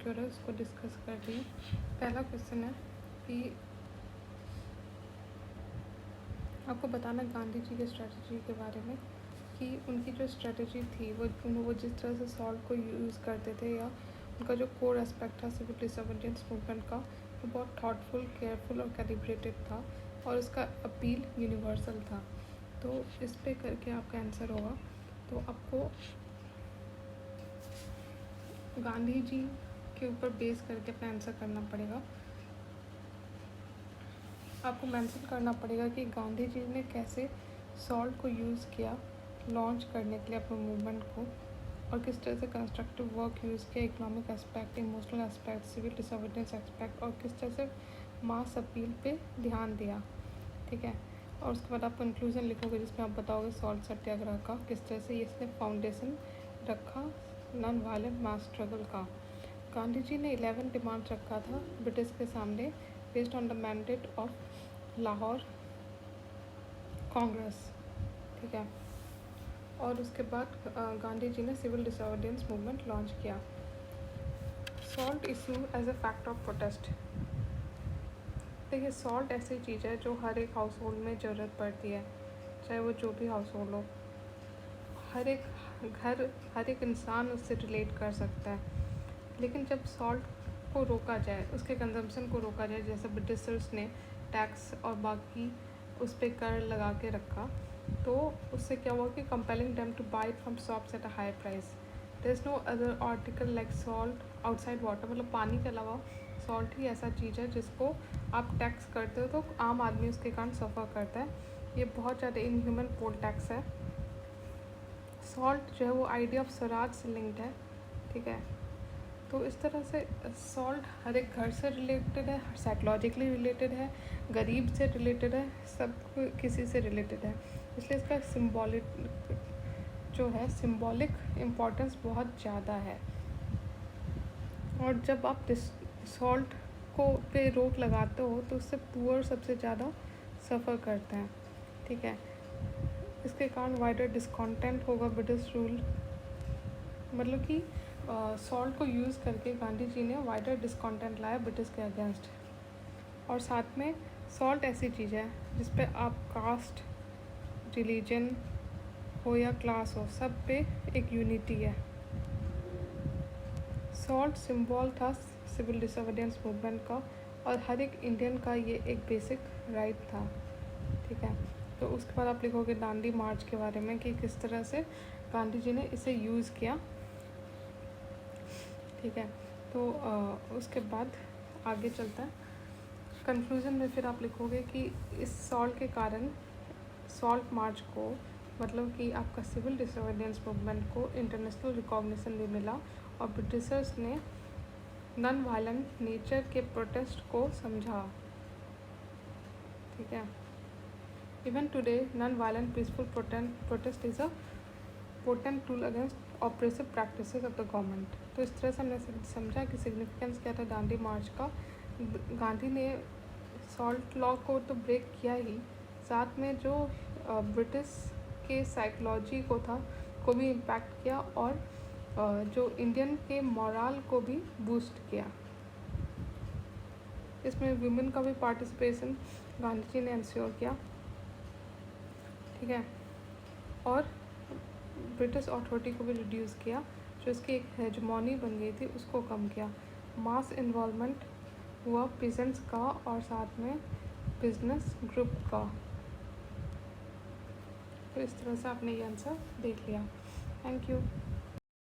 जो है उसको डिस्कस करते हैं। पहला क्वेश्चन है कि आपको बताना गांधी जी के स्ट्रेटजी के बारे में कि उनकी जो स्ट्रेटजी थी वो जिस तरह से सॉल्ट को यूज़ करते थे, या उनका जो कोर एस्पेक्ट था सिविल डिसोबीडियंस मूवमेंट का, वो बहुत थॉटफुल, केयरफुल और कैलिब्रेटेड था, और उसका अपील यूनिवर्सल था। तो इस पे करके आपका आंसर होगा। तो आपको गांधी जी के ऊपर बेस करके अपना आंसर करना पड़ेगा। आपको मेंशन करना पड़ेगा कि गांधी जी ने कैसे सॉल्ट को यूज़ किया लॉन्च करने के लिए अपने मूवमेंट को, और किस तरह से कंस्ट्रक्टिव वर्क यूज़ किया, economic aspect, emotional aspect, civil disobedience aspect, और किस तरह से मास अपील पे ध्यान दिया। ठीक है, और उसके बाद आप कंक्लूजन लिखोगे जिसमें आप बताओगे सॉल्ट सत्याग्रह का किस तरह से इसने फाउंडेशन रखा नॉन वायलेंट मास स्ट्रगल का। गांधी जी ने 11 डिमांड रखा था ब्रिटिश के सामने based on the mandate of Lahore Congress. ठीक है, और उसके बाद गांधी जी ने सिविल डिसोबीडियंस मूवमेंट लॉन्च किया। Salt issue as a factor of protest. देखिए, सॉल्ट ऐसी चीज़ है जो हर एक हाउस होल्ड में ज़रूरत पड़ती है, चाहे वो जो भी हाउस होल्ड हो। हर एक घर, हर एक इंसान उससे रिलेट कर सकता है। लेकिन जब सॉल्ट को रोका जाए, उसके कंजम्पशन को रोका जाए, जैसे ब्रिटिशर्स ने टैक्स और बाकी उस पर कर लगा के रखा, तो उससे क्या हुआ कि compelling them to buy it from shops at a high price. There is no other article like salt outside water. मतलब पानी के अलावा सॉल्ट ही ऐसा चीज़ है जिसको आप टैक्स करते हो तो आम आदमी उसके कारण सफ़र करता है। ये बहुत ज़्यादा इनह्यूमन पोल टैक्स है। सॉल्ट जो है वो आइडिया ऑफ स्वराज से लिंक्ड है। ठीक है, तो इस तरह से सॉल्ट हर एक घर से रिलेटेड है, साइकोलॉजिकली रिलेटेड है, गरीब से रिलेटेड है, सब किसी से रिलेटेड है। इसलिए इसका सिंबॉलिक इम्पोर्टेंस बहुत ज़्यादा है। और जब आप सॉल्ट को पे रोक लगाते हो तो उससे पुअर सबसे ज़्यादा सफ़र करते हैं। ठीक है, इसके कारण वाइडर डिस्कॉन्टेंट होगा ब्रिटिश रूल। मतलब कि सॉल्ट को यूज़ करके गांधी जी ने वाइडर डिस्कॉन्टेंट लाया ब्रिटिश के अगेंस्ट। और साथ में सॉल्ट ऐसी चीज़ है जिस पे आप कास्ट, रिलीजन हो या क्लास हो, सब पे एक यूनिटी है। सॉल्ट सिंबल था सिविल डिसोबीडियंस मूवमेंट का, और हर एक इंडियन का ये एक बेसिक राइट था। ठीक है, तो उसके बाद आप लिखोगे दांडी मार्च के बारे में कि किस तरह से गांधी जी ने इसे यूज़ किया। ठीक है, तो उसके बाद आगे चलता है कंक्लूजन में। फिर आप लिखोगे कि इस सॉल्ट के कारण सॉल्ट मार्च को, मतलब कि आपका सिविल डिसोबीडियंस मूवमेंट को इंटरनेशनल रिकॉग्निशन भी मिला, और ब्रिटिशर्स ने नॉन वायलेंट नेचर के प्रोटेस्ट को समझा। ठीक है, even today non violent peaceful protest is a potent tool against oppressive practices of the government. तो इस तरह से हमने समझा कि सिग्निफिकेंस क्या था दांडी मार्च का। गांधी ने सॉल्ट लॉ को तो ब्रेक किया ही, साथ में जो ब्रिटिश के साइकोलॉजी को था को भी इम्पैक्ट किया, और जो इंडियन के मोरल को भी बूस्ट किया। इसमें वुमेन का भी पार्टिसिपेशन गांधी जी ने इंश्योर किया। ठीक है, और ब्रिटिश अथॉरिटी को भी रिड्यूस किया, जो इसकी एक हेजमोनी बन गई थी उसको कम किया। मास इन्वॉल्वमेंट हुआ पीजेंट्स का और साथ में बिजनेस ग्रुप का। तो इस तरह से आपने ये आंसर देख लिया। Thank you.